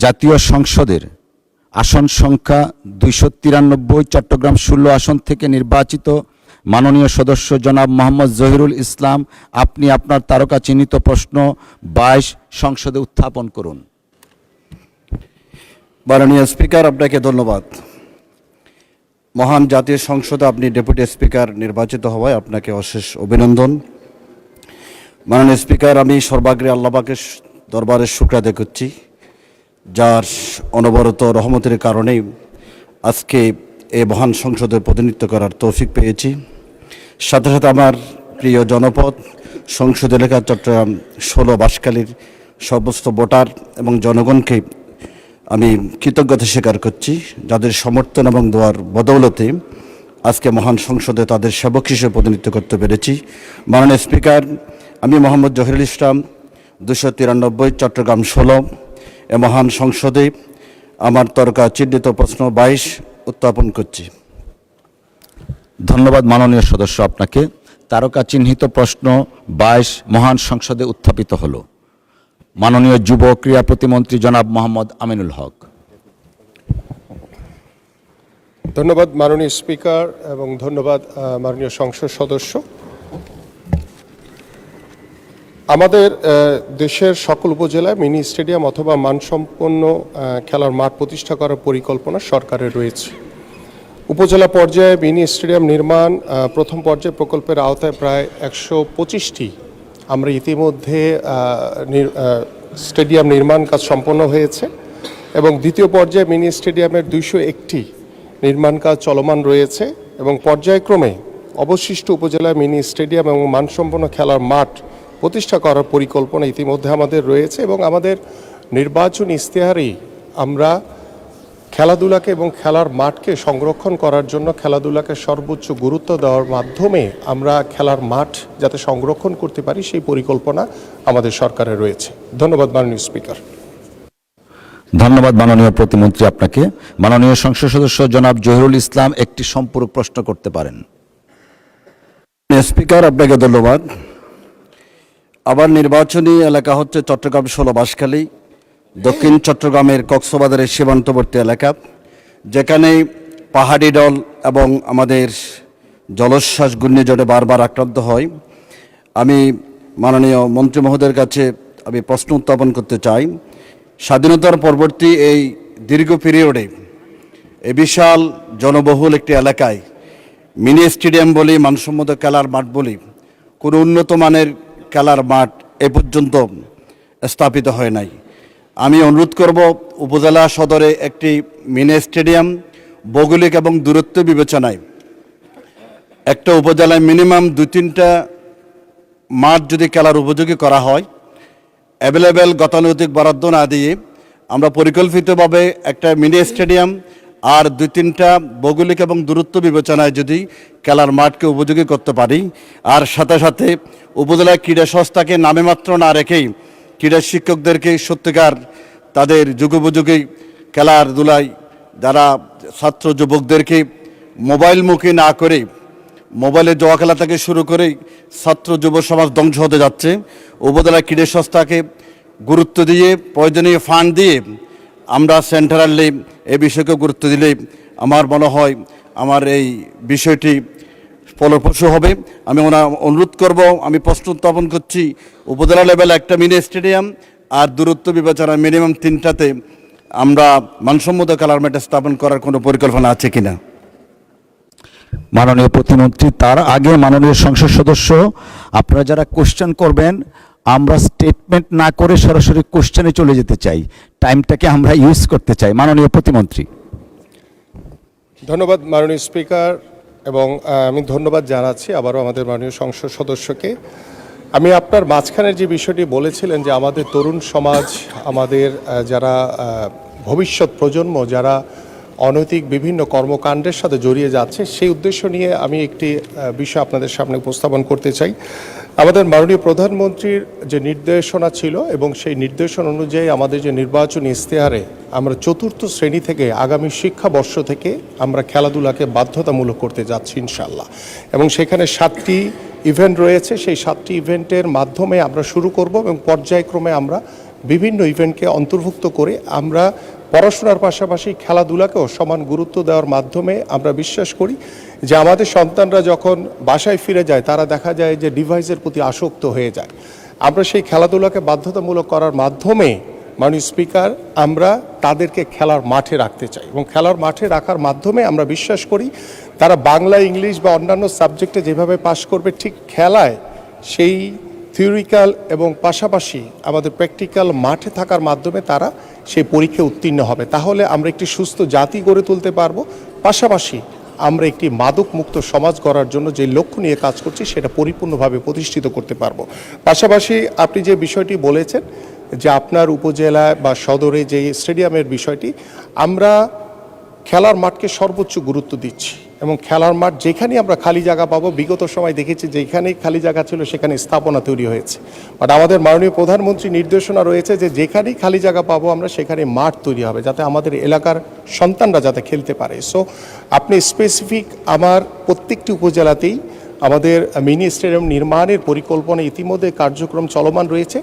জাতীয় সংসদের আসন সংখ্যা 293, চট্টগ্রাম 16 আসন থেকে নির্বাচিত মাননীয় সদস্য জনাব মোহাম্মদ জহিরুল ইসলাম, আপনি আপনার তারকা চিহ্নিত প্রশ্ন 22 সংসদে উত্থাপন করুন। মাননীয় স্পিকার, আপনাকে ধন্যবাদ। মহান জাতীয় সংসদে আপনি ডেপুটি স্পিকার নির্বাচিত হওয়ায় আপনাকে অশেষ অভিনন্দন। মাননীয় স্পিকার, আমি সর্বাগ্রে আল্লাহ পাকের দরবারে শুকরিয়া আদায় করছি, যার অনবরত রহমতের কারণেই আজকে এই মহান সংসদে প্রতিনিধিত্ব করার তৌফিক পেয়েছি। সাথে সাথে আমার প্রিয় জনপদ সংসদ এলাকা চট্টগ্রাম 16 বাঁশখালীর সমস্ত ভোটার এবং জনগণকে আমি কৃতজ্ঞতা স্বীকার করছি, যাদের সমর্থন এবং দোয়ার বদৌলতে আজকে মহান সংসদে তাদের সেবক হিসেবে প্রতিনিধিত্ব করতে পেরেছি। মাননীয় স্পিকার, আমি মোহাম্মদ জহিরুল ইসলাম 293, চট্টগ্রাম 16 এ মহান সংসদে আমার তারকা চিহ্নিত প্রশ্ন 22 উত্থাপন করছি। ধন্যবাদ মাননীয় সদস্য, আপনাকে। তারকা চিহ্নিত প্রশ্ন 22 মহান সংসদে উত্থাপিত হলো। মাননীয় যুব ক্রীড়া প্রতিমন্ত্রী জনাব মোহাম্মদ আমিনুল হক। ধন্যবাদ মাননীয় স্পিকার এবং ধন্যবাদ মাননীয় সংসদ সদস্য। আমাদের দেশের সকল উপজেলায় মিনি স্টেডিয়াম অথবা মানসম্পন্ন খেলার মাঠ প্রতিষ্ঠা করার পরিকল্পনা সরকারের রয়েছে। উপজেলা পর্যায়ে মিনি স্টেডিয়াম নির্মাণ প্রথম পর্যায়ে প্রকল্পের আওতায় প্রায় 125টি আমরা ইতিমধ্যে স্টেডিয়াম নির্মাণ কাজ সম্পন্ন হয়েছে এবং দ্বিতীয় পর্যায়ে মিনি স্টেডিয়ামের 201টি নির্মাণ কাজ চলমান রয়েছে এবং পর্যায়ক্রমে অবশিষ্ট উপজেলায় মিনি স্টেডিয়াম এবং মানসম্পন্ন খেলার মাঠ প্রতিষ্ঠা করার পরিকল্পনা ইতিমধ্যে আমাদের রয়েছে এবং আমাদের নির্বাচনী ইশতেহারেই আমরা খেলাধুলাকে এবং খেলার মাঠকে সংরক্ষণ করার জন্য খেলাধুলাকে সর্বোচ্চ গুরুত্ব দেওয়ার মাধ্যমে আমরা খেলার মাঠ যাতে সংরক্ষণ করতে পারি সেই পরিকল্পনা আমাদের সরকারের রয়েছে। ধন্যবাদ মাননীয় স্পিকার। ধন্যবাদ মাননীয় প্রতিমন্ত্রী, আপনাকে। মাননীয় সংসদ সদস্য জনাব জহিরুল ইসলাম একটি সম্পূরক প্রশ্ন করতে পারেন। স্পিকার, আপনাকে ধন্যবাদ। আবার নির্বাচনী এলাকা হচ্ছে চট্টগ্রাম 16 বাঁশখালী, দক্ষিণ চট্টগ্রামের কক্সবাজারের সীমান্তবর্তী এলাকা, যেখানে পাহাড়ি ডল এবং আমাদের জলোচ্ছ্বাস ঘূর্ণিঝড়ে বারবার আক্রান্ত হয়। আমি মাননীয় মন্ত্রী মহোদয়ের কাছে আমি প্রশ্ন উত্থাপন করতে চাই, স্বাধীনতার পরবর্তী এই দীর্ঘ পিরিয়ডে এই বিশাল জনবহুল একটি এলাকায় মিনি স্টেডিয়াম বলি, মানসম্মত খেলার মাঠ বলি, কোনো উন্নত মানের খেলার মাঠ এ পর্যন্ত স্থাপিত হয় নাই। আমি অনুরোধ করব উপজেলা সদরে একটি মিনি স্টেডিয়াম ভৌগোলিক এবং দূরত্ব বিবেচনায় একটা উপজেলায় মিনিমাম 2-3টা মাঠ যদি খেলার উপযোগী করা হয়, অ্যাভেলেবেল গতানুগতিক বরাদ্দ না দিয়ে আমরা পরিকল্পিতভাবে একটা মিনি স্টেডিয়াম আর 2-3টা ভৌগোলিক এবং দূরত্ব বিবেচনায় যদি খেলার মাঠকে উপযোগী করতে পারি, আর সাথে সাথে উপজেলা ক্রীড়া সংস্থাকে নামে মাত্র না রেখেই ক্রীড়া শিক্ষকদেরকে সত্যিকার তাদের যুগোপযোগী খেলাধুলায় যারা ছাত্র যুবকদেরকে মোবাইলমুখী না করে, মোবাইলে জুয়া খেলা থেকে শুরু করে ছাত্র যুব সমাজ ধ্বংস হতে যাচ্ছে, উপজেলা ক্রীড়া সংস্থাকে গুরুত্ব দিয়ে প্রয়োজনীয় ফান্ড দিয়ে আমরা সেন্ট্রালি এই বিষয়কে গুরুত্ব দিলে আমার মনে হয় আমার এই বিষয়টি ফলপ্রসূ হবে। আমি অনুরোধ করব, আমি প্রশ্ন উত্থাপন করছি, উপজেলা লেভেলে একটা মিনি স্টেডিয়াম আর দূরত্ব বিবেচনা মিনিমাম 3টাতে আমরা মানসম্মত খেলার মাঠ স্থাপন করার কোনো পরিকল্পনা আছে কিনা। মাননীয় প্রতিমন্ত্রী, তার আগে মাননীয় সংসদ সদস্য, আপনারা যারা কোশ্চেন করবেন আমরা স্টেটমেন্ট না করে সরাসরি কোশ্চেনে চলে যেতে চাই, টাইমটাকে আমরা ইউজ করতে চাই। মাননীয় প্রতিমন্ত্রী। ধন্যবাদ মাননীয় স্পিকার এবং আমি ধন্যবাদ জানাচ্ছি আবারও আমাদের মাননীয় সংসদ সদস্যকে। আমি আপনার মাঝখানের যে বিষয়টি বলেছিলেন যে আমাদের তরুণ সমাজ, আমাদের যারা ভবিষ্যৎ প্রজন্ম যারা অনৈতিক বিভিন্ন কর্মকাণ্ডের সাথে জড়িয়ে যাচ্ছে, সেই উদ্দেশ্য নিয়ে আমি একটি বিষয় আপনাদের সামনে উপস্থাপন করতে চাই। আমাদের মাননীয় প্রধানমন্ত্রীর যে নির্দেশনা ছিল এবং সেই নির্দেশনা অনুযায়ী আমাদের যে নির্বাচনী ইশতেহারে আমরা 4র্থ শ্রেণী থেকে আগামী শিক্ষাবর্ষ থেকে আমরা খেলাধুলাকে বাধ্যতামূলক করতে যাচ্ছি ইনশাআল্লাহ, এবং সেখানে 7টি ইভেন্ট রয়েছে। সেই 7টি ইভেন্টের মাধ্যমে আমরা শুরু করব এবং পর্যায়ক্রমে আমরা বিভিন্ন ইভেন্টকে অন্তর্ভুক্ত করে আমরা পড়াশোনার পাশাপাশি খেলাধুলাকেও সমান গুরুত্ব দেওয়ার মাধ্যমে আমরা বিশ্বাস করি যে আমাদের সন্তানরা যখন বাসায় ফিরে যায় তারা দেখা যায় যে ডিভাইসের প্রতি আসক্ত হয়ে যায়। আমরা সেই খেলাধুলাকে বাধ্যতামূলক করার মাধ্যমে মাননীয় স্পিকার আমরা তাদেরকে খেলার মাঠে রাখতে চাই এবং খেলার মাঠে রাখার মাধ্যমে আমরা বিশ্বাস করি তারা বাংলা, ইংলিশ বা অন্যান্য সাবজেক্টে যেভাবে পাশ করবে ঠিক খেলায় সেই থিওরিক্যাল এবং পাশাপাশি আমাদের প্র্যাকটিক্যাল মাঠে থাকার মাধ্যমে তারা সেই পরীক্ষায় উত্তীর্ণ হবে। তাহলে আমরা একটি সুস্থ জাতি গড়ে তুলতে পারবো, পাশাপাশি আমরা একটি মাদক মুক্ত সমাজ গড়ার জন্য যে লক্ষ্য নিয়ে কাজ করছি সেটা পরিপূর্ণভাবে প্রতিষ্ঠিত করতে পারবো। পাশাপাশি আপনি যে বিষয়টি বলেছেন যে আপনার উপজেলায় বা সদরে যে স্টেডিয়ামের বিষয়টি, আমরা খেলার মাঠকে সর্বোচ্চ গুরুত্ব দিচ্ছি এবং খেলার মাঠ যেখানেই আমরা খালি জায়গা পাবো, বিগত সময় দেখেছি যেখানেই খালি জায়গা ছিল সেখানে স্থাপনা তৈরি হয়েছে, বাট আমাদের মাননীয় প্রধানমন্ত্রী নির্দেশনা রয়েছে যে যেখানেই খালি জায়গা পাবো আমরা সেখানে মাঠ তৈরি হবে যাতে আমাদের এলাকার সন্তানরা যাতে খেলতে পারে। সো আপনি স্পেসিফিক আমার প্রত্যেকটি উপজেলাতেই আমাদের মিনি স্টেডিয়াম নির্মাণের পরিকল্পনা ইতিমধ্যে কার্যক্রম চলমান রয়েছে।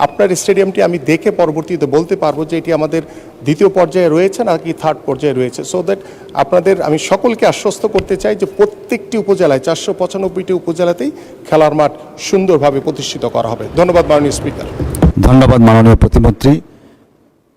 আপনার স্টেডিয়ামটি আমি দেখে পরবর্তীতে বলতে পারবো যে এটি আমাদের দ্বিতীয় পর্যায়ে রয়েছে নাকি থার্ড পর্যায়ে রয়েছে। সো দ্যাট আপনাদের আমি সকলকে আশ্বস্ত করতে চাই যে প্রত্যেকটি উপজেলায় 495টি উপজেলাতেই খেলার মাঠ সুন্দরভাবে প্রতিষ্ঠিত করা হবে। ধন্যবাদ মাননীয় স্পিকার। ধন্যবাদ মাননীয় প্রতিমন্ত্রী।